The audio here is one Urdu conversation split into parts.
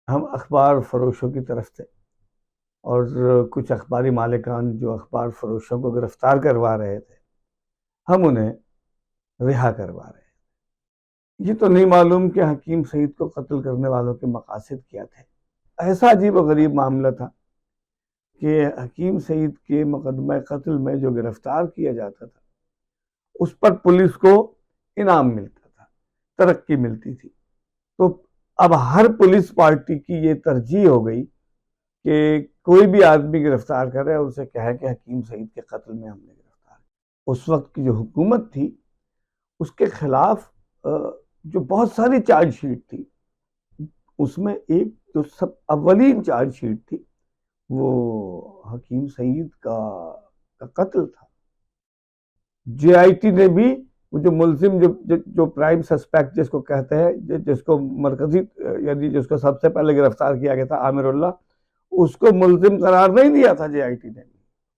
ہم اخبار فروشوں کی طرف تھے، اور کچھ اخباری مالکان جو اخبار فروشوں کو گرفتار کروا رہے تھے، ہم انہیں رہا کروا رہے تھے۔ یہ تو نہیں معلوم کہ حکیم سعید کو قتل کرنے والوں کے مقاصد کیا تھے۔ ایسا عجیب و غریب معاملہ تھا کہ حکیم سعید کے مقدمہ قتل میں جو گرفتار کیا جاتا تھا، اس پر پولیس کو انعام ملتا تھا، ترقی ملتی تھی۔ تو اب ہر پولیس پارٹی کی یہ ترجیح ہو گئی کہ کوئی بھی آدمی گرفتار کرے اور اسے کہے کہ حکیم سعید کے قتل میں ہم نے گرفتار کیا۔ اس وقت کی جو حکومت تھی، اس کے خلاف جو بہت ساری چارج شیٹ تھی، اس میں ایک جو سب اولین چارج شیٹ تھی وہ حکیم سعید کا قتل تھا۔ جے آئی ٹی نے بھی وہ جو ملزم جو پرائم سسپیکٹ جس کو کہتے ہیں، جس کو مرکزی یعنی جس کو سب سے پہلے گرفتار کیا گیا تھا، عامر اللہ، اس کو ملزم قرار نہیں دیا تھا جے آئی ٹی نے۔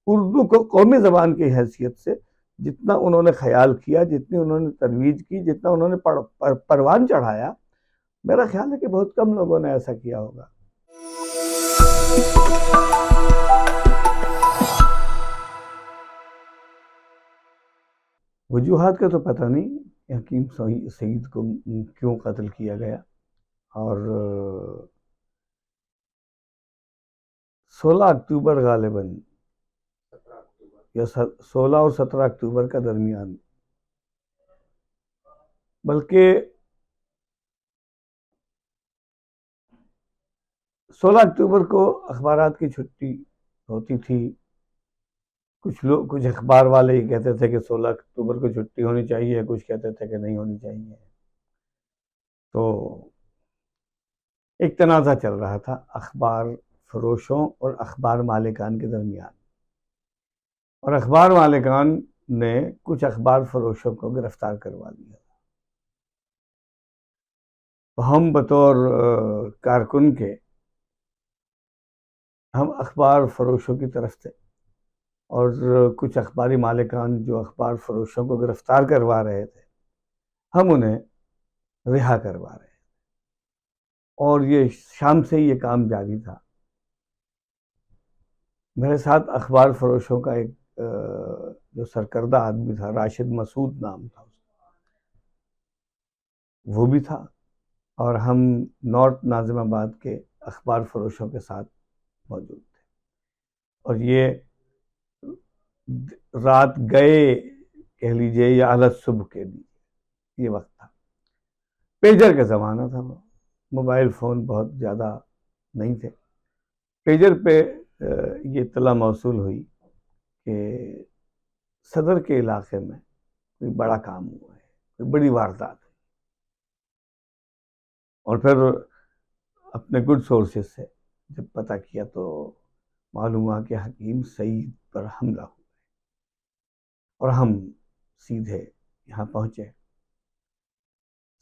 اردو کو قومی زبان کی حیثیت سے جتنا انہوں نے خیال کیا، جتنی انہوں نے ترویج کی، جتنا انہوں نے پروان چڑھایا، میرا خیال ہے کہ بہت کم لوگوں نے ایسا کیا ہوگا۔ وجوہات کا تو پتہ نہیں کہ حکیم سعید کو کیوں قتل کیا گیا، اور 16 اکتوبر غالباً، یا 16 اور 17 اکتوبر کا درمیان، بلکہ 16 اکتوبر کو اخبارات کی چھٹی ہوتی تھی۔ کچھ اخبار والے ہی کہتے تھے کہ 16 اکتوبر کو چھٹی ہونی چاہیے، کچھ کہتے تھے کہ نہیں ہونی چاہیے۔ تو ایک تنازع چل رہا تھا اخبار فروشوں اور اخبار مالکان کے درمیان، اور اخبار مالکان نے کچھ اخبار فروشوں کو گرفتار کروا دیا۔ ہم بطور کارکن کے ہم اخبار فروشوں کی طرف تھے، اور کچھ اخباری مالکان جو اخبار فروشوں کو گرفتار کروا رہے تھے، ہم انہیں رہا کروا رہے تھے، اور یہ شام سے یہ کام جاری تھا۔ میرے ساتھ اخبار فروشوں کا ایک جو سرکردہ آدمی تھا، راشد مسعود نام تھا، وہ بھی تھا، اور ہم نارتھ ناظم آباد کے اخبار فروشوں کے ساتھ موجود تھے۔ اور یہ رات گئے کہہ لیجئے یا علت صبح کے لیے یہ وقت تھا۔ پیجر کا زمانہ تھا، موبائل فون بہت زیادہ نہیں تھے۔ پیجر پہ یہ اطلاع موصول ہوئی کہ صدر کے علاقے میں کوئی بڑا کام ہوا ہے، کوئی بڑی واردات ہے۔ اور پھر اپنے گڈ سورسز سے جب پتہ کیا تو معلوم ہوا کہ حکیم سعید پر حملہ ہوا، اور ہم سیدھے یہاں پہنچے۔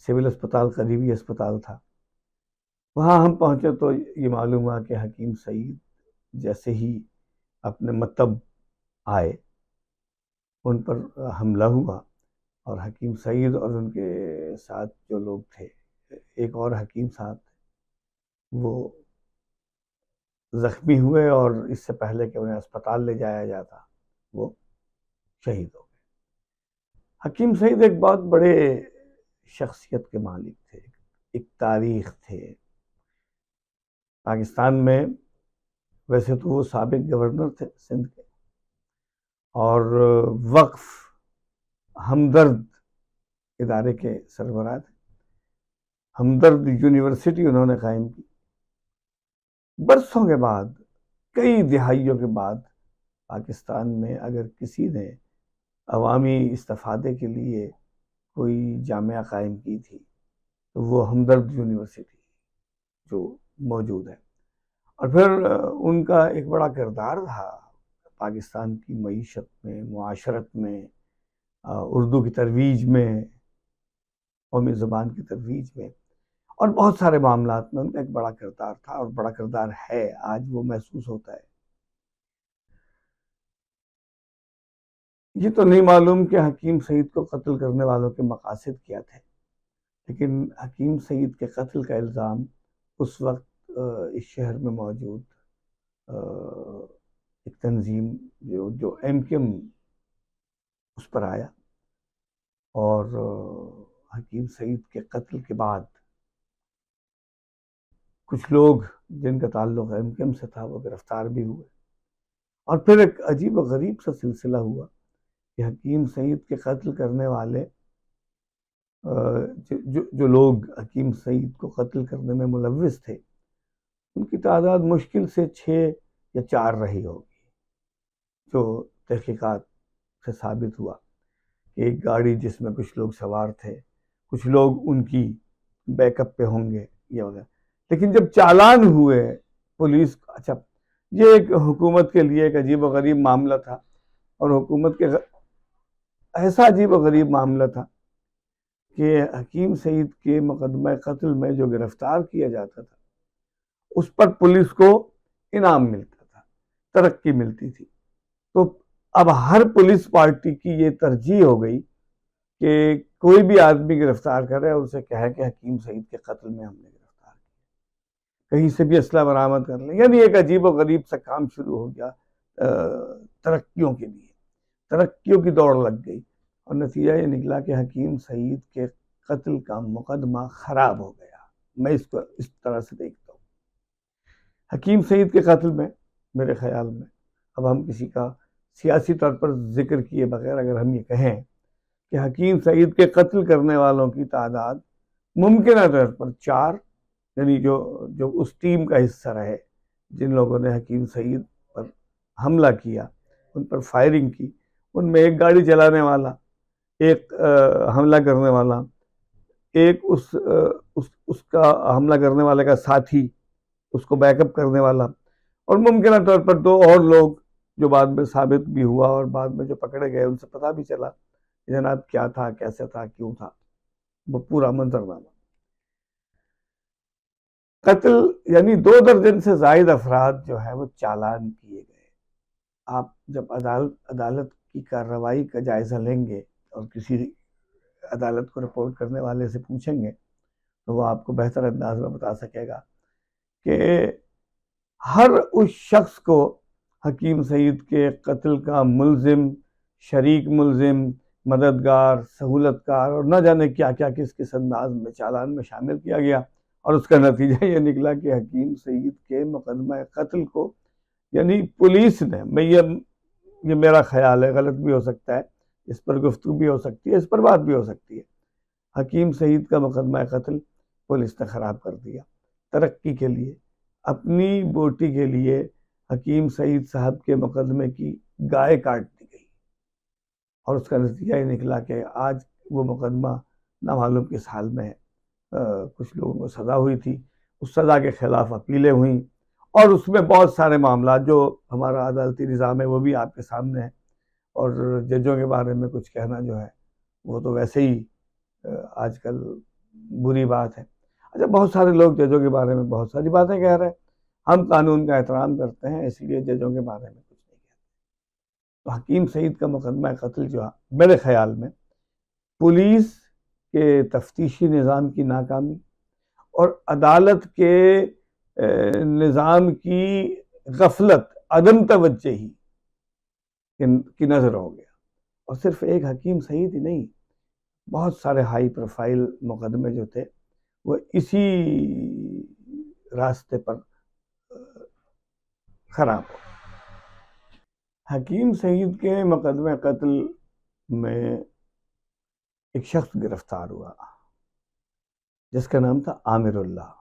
سول اسپتال قریبی اسپتال تھا، وہاں ہم پہنچے تو یہ معلوم ہوا کہ حکیم سعید جیسے ہی اپنے مطب آئے، ان پر حملہ ہوا، اور حکیم سعید اور ان کے ساتھ جو لوگ تھے، ایک اور حکیم صاحب تھے، وہ زخمی ہوئے، اور اس سے پہلے کہ انہیں اسپتال لے جایا جاتا وہ شہید ہو گئے۔ حکیم سعید ایک بہت بڑے شخصیت کے مالک تھے، ایک تاریخ تھے پاکستان میں۔ ویسے تو وہ سابق گورنر تھے سندھ کے، اور وقف ہمدرد ادارے کے سربراہ تھے۔ ہمدرد یونیورسٹی انہوں نے قائم کی۔ برسوں کے بعد، کئی دہائیوں کے بعد، پاکستان میں اگر کسی نے عوامی استفادے کے لیے کوئی جامعہ قائم کی تھی تو وہ ہمدرد یونیورسٹی جو موجود ہے۔ اور پھر ان کا ایک بڑا کردار تھا پاکستان کی معیشت میں، معاشرت میں، اردو کی ترویج میں، قومی زبان کی ترویج میں، اور بہت سارے معاملات میں ان کا ایک بڑا کردار تھا، اور بڑا کردار ہے، آج وہ محسوس ہوتا ہے۔ یہ تو نہیں معلوم کہ حکیم سعید کو قتل کرنے والوں کے مقاصد کیا تھے، لیکن حکیم سعید کے قتل کا الزام اس وقت اس شہر میں موجود ایک تنظیم جو ایم کیو ایم اس پر آیا، اور حکیم سعید کے قتل کے بعد کچھ لوگ جن کا تعلق ایم کیو ایم سے تھا وہ گرفتار بھی ہوئے، اور پھر ایک عجیب و غریب سا سلسلہ ہوا کہ حکیم سعید کے قتل کرنے والے جو لوگ حکیم سعید کو قتل کرنے میں ملوث تھے ان کی تعداد مشکل سے 6 یا 4 رہی ہوگی، جو تحقیقات سے ثابت ہوا کہ ایک گاڑی جس میں کچھ لوگ سوار تھے، کچھ لوگ ان کی بیک اپ پہ ہوں گے یا وغیرہ۔ لیکن جب چالان ہوئے پولیس، اچھا یہ ایک حکومت کے لیے ایک عجیب و غریب معاملہ تھا، اور حکومت کے ایسا عجیب و غریب معاملہ تھا کہ حکیم سعید کے مقدمہ قتل میں جو گرفتار کیا جاتا تھا اس پر پولیس کو انعام ملتا تھا، ترقی ملتی تھی۔ تو اب ہر پولیس پارٹی کی یہ ترجیح ہو گئی کہ کوئی بھی آدمی گرفتار کرے اور اسے کہے کہ حکیم سعید کے قتل میں ہم نے گرفتار کیا، کہیں سے بھی اسلحہ برآمد کر لیں۔ یعنی ایک عجیب و غریب سا کام شروع ہو گیا ترقیوں کے لیے، ترقیوں کی دوڑ لگ گئی، اور نتیجہ یہ نکلا کہ حکیم سعید کے قتل کا مقدمہ خراب ہو گیا۔ میں اس کو اس طرح سے دیکھتا ہوں، حکیم سعید کے قتل میں میرے خیال میں اب ہم کسی کا سیاسی طور پر ذکر کیے بغیر اگر ہم یہ کہیں کہ حکیم سعید کے قتل کرنے والوں کی تعداد ممکنہ طور پر 4، یعنی جو اس ٹیم کا حصہ رہے جن لوگوں نے حکیم سعید پر حملہ کیا، ان پر فائرنگ کی، ان میں ایک گاڑی چلانے والا، ایک حملہ کرنے والا، ایک اس کا حملہ کرنے والے کا ساتھی، اس کو بیک اپ کرنے والا، اور ممکنہ طور پر 2 اور لوگ جو بعد میں ثابت بھی ہوا اور بعد میں جو پکڑے گئے ان سے پتہ بھی چلا کہ جناب کیا تھا، کیسے تھا، کیوں تھا، وہ پورا منظرنامہ۔ قتل یعنی 2 درجن سے زائد افراد جو ہے وہ چالان کیے گئے۔ آپ جب عدالت کی کارروائی کا جائزہ لیں گے اور کسی عدالت کو رپورٹ کرنے والے سے پوچھیں گے تو وہ آپ کو بہتر انداز میں بتا سکے گا کہ ہر اس شخص کو حکیم سعید کے قتل کا ملزم، شریک ملزم، مددگار، سہولت کار اور نہ جانے کیا کیا کس انداز میں چالان میں شامل کیا گیا، اور اس کا نتیجہ یہ نکلا کہ حکیم سعید کے مقدمہ قتل کو، یعنی پولیس نے، یہ میرا خیال ہے، غلط بھی ہو سکتا ہے، اس پر گفتگو بھی ہو سکتی ہے، اس پر بات بھی ہو سکتی ہے، حکیم سعید کا مقدمہ قتل پولیس نے خراب کر دیا۔ ترقی کے لیے، اپنی بوٹی کے لیے حکیم سعید صاحب کے مقدمے کی گائے کاٹ دی گئی، اور اس کا نتیجہ یہ نکلا کہ آج وہ مقدمہ نامعلوم کس حال میں ہے۔ کچھ لوگوں کو سزا ہوئی تھی، اس سزا کے خلاف اپیلیں ہوئیں، اور اس میں بہت سارے معاملات جو ہمارا عدالتی نظام ہے وہ بھی آپ کے سامنے ہے، اور ججوں کے بارے میں کچھ کہنا جو ہے وہ تو ویسے ہی آج کل بری بات ہے۔ اچھا، بہت سارے لوگ ججوں کے بارے میں بہت ساری باتیں کہہ رہے ہیں، ہم قانون کا احترام کرتے ہیں، اس لیے ججوں کے بارے میں کچھ نہیں کہتے۔ تو حکیم سعید کا مقدمہ قتل جو ہے میرے خیال میں پولیس کے تفتیشی نظام کی ناکامی اور عدالت کے نظام کی غفلت، عدم توجہی کی نظر ہو گیا، اور صرف ایک حکیم سعید ہی نہیں، بہت سارے ہائی پروفائل مقدمے جو تھے وہ اسی راستے پر خراب ہو۔ حکیم سعید کے مقدمہ قتل میں ایک شخص گرفتار ہوا جس کا نام تھا عامر اللہ۔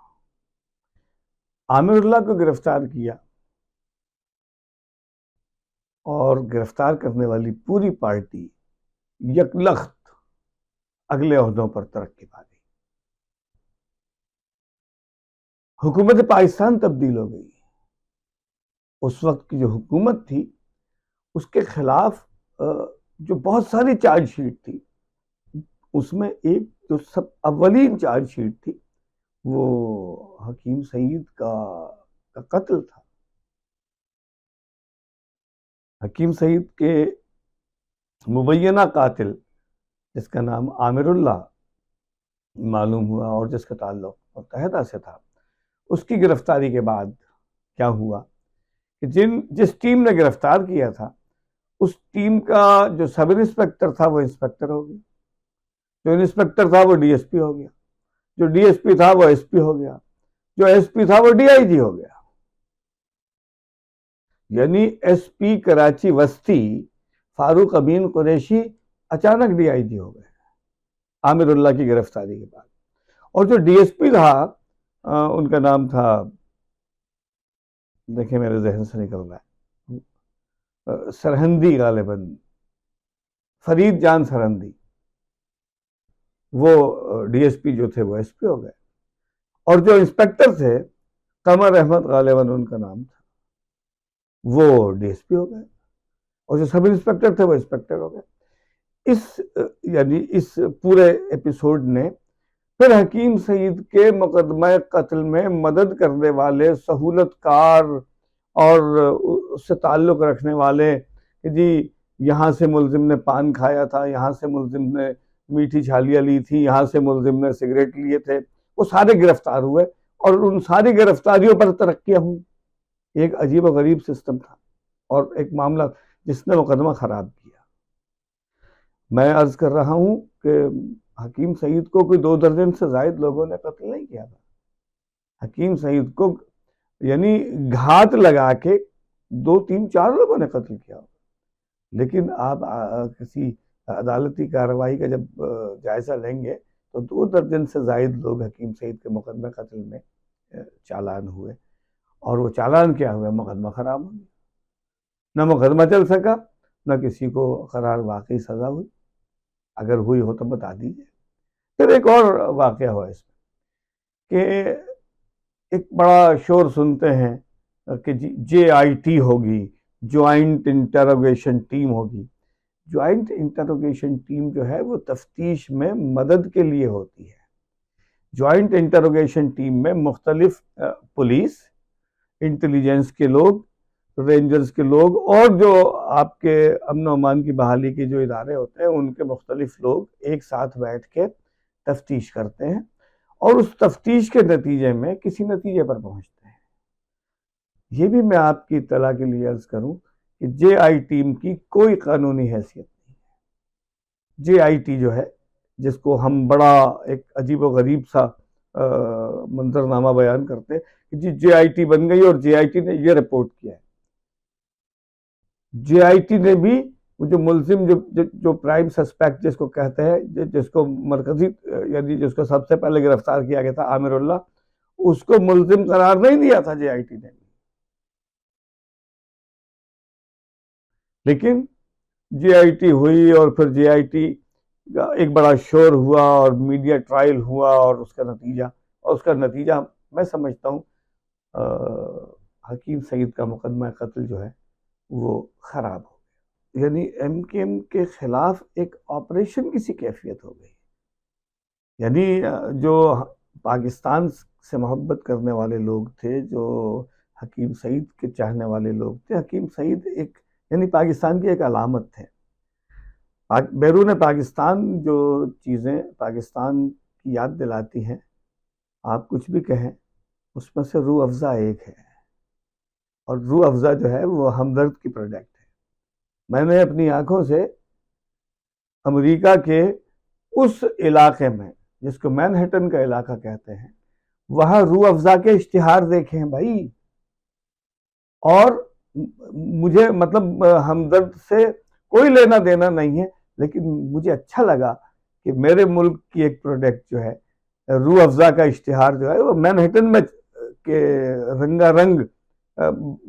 عامر اللہ کو گرفتار کیا، اور گرفتار کرنے والی پوری پارٹی یکلخت اگلے عہدوں پر ترقی پا گئی۔ حکومت پاکستان تبدیل ہو گئی۔ اس وقت کی جو حکومت تھی اس کے خلاف جو بہت ساری چارج شیٹ تھی، اس میں ایک جو سب اولین چارج شیٹ تھی وہ حکیم سعید کا قتل تھا۔ حکیم سعید کے مبینہ قاتل جس کا نام عامر اللہ معلوم ہوا اور جس کا تعلق متحدہ سے تھا، اس کی گرفتاری کے بعد کیا ہوا کہ جس ٹیم نے گرفتار کیا تھا اس ٹیم کا جو سب انسپیکٹر تھا وہ انسپیکٹر ہو گیا، جو انسپیکٹر تھا وہ ڈی ایس پی ہو گیا، جو ڈی ایس پی تھا وہ ایس پی ہو گیا، جو ایس پی تھا وہ ڈی آئی جی ہو گیا۔ یعنی ایس پی کراچی وسطی فاروق امین قریشی اچانک ڈی آئی جی ہو گئے عامر اللہ کی گرفتاری کے بعد۔ اور جو ڈی ایس پی تھا ان کا نام تھا، دیکھیں میرے ذہن سے نکل رہا ہے، سرہندی، غالباً فرید جان سرہندی، وہ ڈی ایس پی جو تھے وہ ایس پی ہو گئے۔ اور جو انسپیکٹر تھے قمر احمد غالباً ان کا نام تھا، وہ ڈی ایس پی ہو گئے، اور جو سب انسپیکٹر تھے وہ انسپیکٹر ہو گئے۔ یعنی اس پورے ایپیسوڈ نے پھر حکیم سعید کے مقدمہ قتل میں مدد کرنے والے سہولت کار اور اس سے تعلق رکھنے والے کہ جی یہاں سے ملزم نے پان کھایا تھا، یہاں سے ملزم نے میٹھی چھالیاں لی تھی، یہاں سے ملزم نے سگریٹ لیے تھے، وہ سارے گرفتار ہوئے، اور ان ساری گرفتاریوں پر ترقیاں ہوئیں۔ ایک عجیب و غریب سسٹم تھا، اور ایک معاملہ جس نے مقدمہ خراب کیا۔ میں عرض کر رہا ہوں کہ حکیم سعید کو کوئی 2 درجن سے زائد لوگوں نے قتل نہیں کیا تھا۔ حکیم سعید کو یعنی گھات لگا کے 2 3 4 لوگوں نے قتل کیا، لیکن آپ کسی عدالتی کارروائی کا جب جائزہ لیں گے تو 2 درجن سے زائد لوگ حکیم سعید کے مقدمہ قتل میں چالان ہوئے، اور وہ چالان کیا ہوئے؟ مقدمہ خراب ہو گیا، نہ مقدمہ چل سکا، نہ کسی کو قرار واقعی سزا ہوئی۔ اگر ہوئی ہو تو بتا دیجیے۔ پھر ایک اور واقعہ ہوا اس میں کہ ایک بڑا شور سنتے ہیں کہ جے آئی ٹی ہوگی، جوائنٹ انٹروگیشن ٹیم ہوگی۔ جوائنٹ انٹروگیشن ٹیم جو ہے وہ تفتیش میں مدد کے لیے ہوتی ہے۔ جوائنٹ انٹروگیشن ٹیم میں مختلف پولیس، انٹیلیجنس کے لوگ، رینجرز کے لوگ، اور جو آپ کے امن و امان کی بحالی کے جو ادارے ہوتے ہیں ان کے مختلف لوگ ایک ساتھ بیٹھ کے تفتیش کرتے ہیں، اور اس تفتیش کے نتیجے میں کسی نتیجے پر پہنچتے ہیں۔ یہ بھی میں آپ کی اطلاع کے لیے عرض کروں کہ جے آئی ٹیم کی کوئی قانونی حیثیت نہیں ہے۔ جے آئی ٹی جو ہے، جس کو ہم بڑا ایک عجیب و غریب سا منظرنامہ بیان کرتے ہیں کہ جی جے آئی ٹی بن گئی اور جے آئی ٹی نے یہ رپورٹ کیا ہے۔ جے آئی ٹی نے بھی جو ملزم جو پرائم سسپیکٹ جس کو کہتے ہیں، جس کو مرکزی یعنی جس کو سب سے پہلے گرفتار کیا گیا تھا عامر اللہ، اس کو ملزم قرار نہیں دیا تھا جے آئی ٹی نے۔ لیکن جے آئی ٹی ہوئی، اور پھر جے آئی ٹی کا ایک بڑا شور ہوا اور میڈیا ٹرائل ہوا، اور اس کا نتیجہ میں سمجھتا ہوں حکیم سعید کا مقدمہ قتل جو ہے وہ خراب ہو گیا۔ یعنی ایم کے ایم کے خلاف ایک آپریشن کی سی کیفیت ہو گئی۔ یعنی جو پاکستان سے محبت کرنے والے لوگ تھے، جو حکیم سعید کے چاہنے والے لوگ تھے، حکیم سعید ایک یعنی پاکستان کی ایک علامت تھے۔ بیرون پاکستان جو چیزیں پاکستان کی یاد دلاتی ہیں، آپ کچھ بھی کہیں، اس میں سے روح افزا ایک ہے، اور روح افزا جو ہے وہ ہمدرد کی پروڈکٹ ہے۔ میں نے اپنی آنکھوں سے امریکہ کے اس علاقے میں جس کو مینہٹن کا علاقہ کہتے ہیں، وہاں روح افزا کے اشتہار دیکھے ہیں بھائی، اور مجھے مطلب ہمدرد سے کوئی لینا دینا نہیں ہے، لیکن مجھے اچھا لگا کہ میرے ملک کی ایک پروڈکٹ جو ہے روح افزا کا اشتہار جو ہے وہ مینہٹن میں کے رنگا رنگ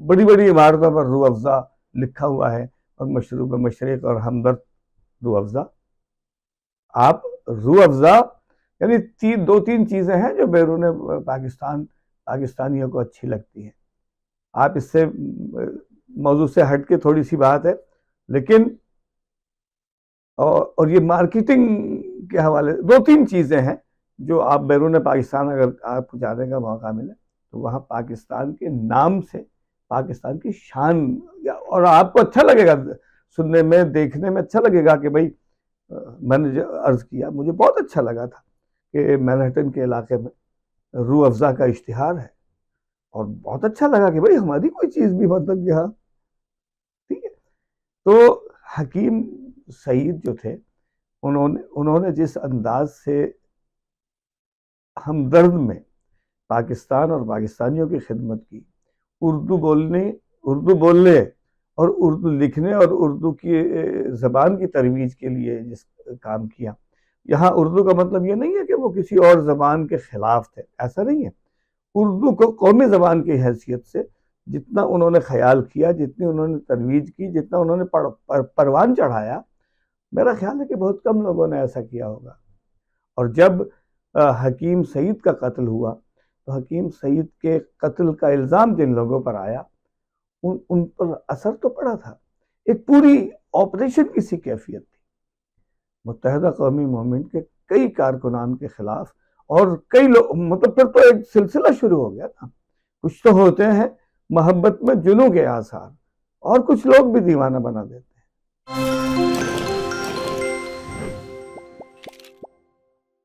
بڑی بڑی عمارتوں پر روح افزا لکھا ہوا ہے، اور مشروب مشرق اور ہمدرد روح افزا۔ آپ روح افزا یعنی 2-3 چیزیں ہیں جو بیرون پاکستانیوں کو اچھی لگتی ہیں۔ آپ اس سے موضوع سے ہٹ کے تھوڑی سی بات ہے، لیکن اور یہ مارکیٹنگ کے حوالے 2-3 چیزیں ہیں جو آپ بیرون پاکستان اگر آپ کو جانے کا موقع ملے تو وہاں پاکستان کے نام سے پاکستان کی شان، اور آپ کو اچھا لگے گا سننے میں، دیکھنے میں اچھا لگے گا کہ بھائی میں نے جو عرض کیا مجھے بہت اچھا لگا تھا کہ مینہٹن کے علاقے میں روح افزا کا اشتہار ہے، اور بہت اچھا لگا کہ بھائی ہماری کوئی چیز بھی مطلب یہاں ٹھیک ہے. تو حکیم سعید جو تھے انہوں نے جس انداز سے ہمدرد میں پاکستان اور پاکستانیوں کی خدمت کی، اردو بولنے اور اردو لکھنے اور اردو کی زبان کی ترویج کے لیے جس کام کیا. یہاں اردو کا مطلب یہ نہیں ہے کہ وہ کسی اور زبان کے خلاف تھے، ایسا نہیں ہے. اردو کو قومی زبان کی حیثیت سے جتنا انہوں نے خیال کیا، جتنی انہوں نے ترویج کی، جتنا انہوں نے پروان چڑھایا، میرا خیال ہے کہ بہت کم لوگوں نے ایسا کیا ہوگا. اور جب حکیم سعید کا قتل ہوا تو حکیم سعید کے قتل کا الزام جن لوگوں پر آیا ان پر اثر تو پڑا تھا. ایک پوری آپریشن کسی کیفیت تھی. متحدہ قومی موومنٹ کے کئی کارکنان کے خلاف اور کئی لوگ، مطلب پھر تو ایک سلسلہ شروع ہو گیا نا. کچھ تو ہوتے ہیں محبت میں جنوں کے آثار، اور کچھ لوگ بھی دیوانہ بنا دیتے ہیں.